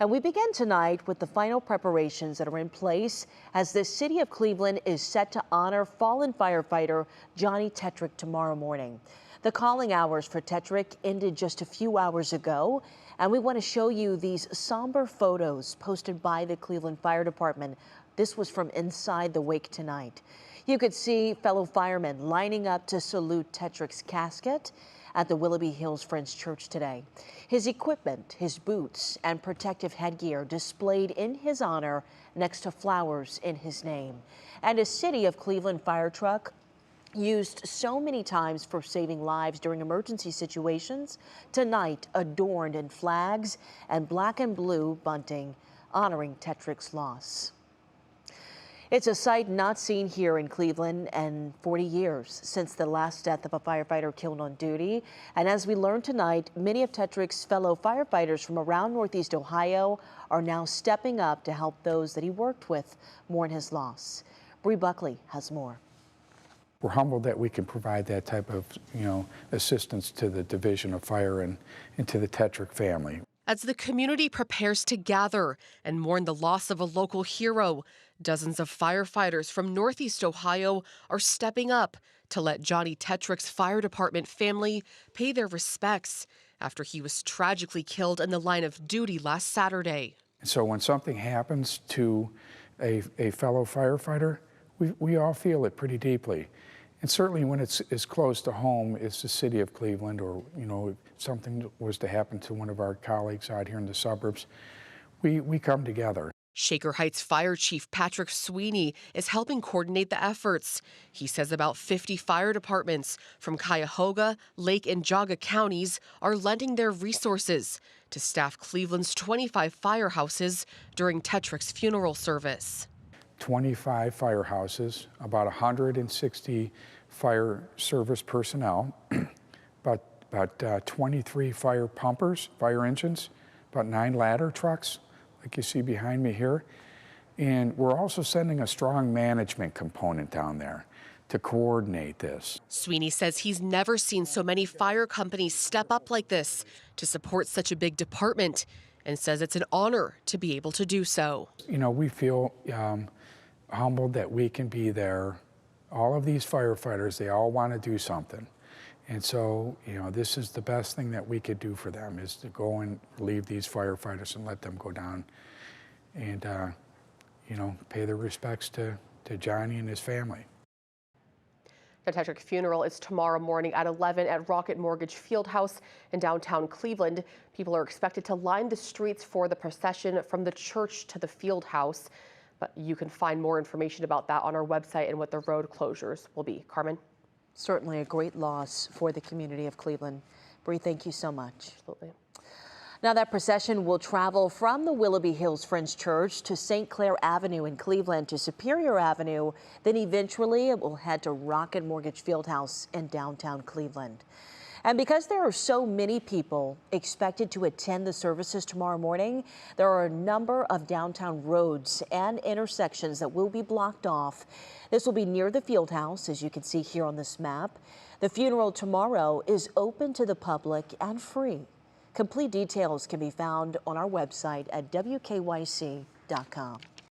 And we begin tonight with the final preparations that are in place as the city of Cleveland is set to honor fallen firefighter Johnny Tetrick tomorrow morning. The calling hours for Tetrick ended just a few hours ago, and we want to show you these somber photos posted by the Cleveland Fire Department. This was from inside the wake tonight. You could see fellow firemen lining up to salute Tetrick's casket at the Willoughby Hills Friends Church today. His equipment, his boots, and protective headgear displayed in his honor next to flowers in his name. And a City of Cleveland fire truck used so many times for saving lives during emergency situations, tonight adorned in flags and black and blue bunting, honoring Tetrick's loss. It's a sight not seen here in Cleveland in 40 years since the last death of a firefighter killed on duty. And as we learned tonight, many of Tetrick's fellow firefighters from around Northeast Ohio are now stepping up to help those that he worked with mourn his loss. Bree Buckley has more. We're humbled that we can provide that type of, assistance to the Division of Fire and to the Tetrick family. As the community prepares to gather and mourn the loss of a local hero, dozens of firefighters from Northeast Ohio are stepping up to let Johnny Tetrick's fire department family pay their respects after he was tragically killed in the line of duty last Saturday. So when something happens to a fellow firefighter, we all feel it pretty deeply. And certainly when it's as close to home as the city of Cleveland, or, if something was to happen to one of our colleagues out here in the suburbs, we come together. Shaker Heights Fire Chief Patrick Sweeney is helping coordinate the efforts. He says about 50 fire departments from Cuyahoga, Lake, and Geauga counties are lending their resources to staff Cleveland's 25 firehouses during Tetrick's funeral service. 25 firehouses, about 160 fire service personnel, about 23 fire pumpers, fire engines, about 9 ladder trucks, like you see behind me here. And we're also sending a strong management component down there to coordinate this. Sweeney says he's never seen so many fire companies step up like this to support such a big department, and says it's an honor to be able to do so. We feel humbled that we can be there. All of these firefighters, they all want to do something. And so, this is the best thing that we could do for them, is to go and relieve these firefighters and let them go down and, pay their respects to Johnny and his family. The Tetrick funeral is tomorrow morning at 11 at Rocket Mortgage FieldHouse in downtown Cleveland. People are expected to line the streets for the procession from the church to the FieldHouse. But you can find more information about that on our website and what the road closures will be. Carmen? Certainly a great loss for the community of Cleveland. Bree, thank you so much. Absolutely. Now that procession will travel from the Willoughby Hills Friends Church to St. Clair Avenue in Cleveland to Superior Avenue. Then eventually it will head to Rocket Mortgage FieldHouse in downtown Cleveland. And because there are so many people expected to attend the services tomorrow morning, there are a number of downtown roads and intersections that will be blocked off. This will be near the field house, as you can see here on this map. The funeral tomorrow is open to the public and free. Complete details can be found on our website at WKYC.com.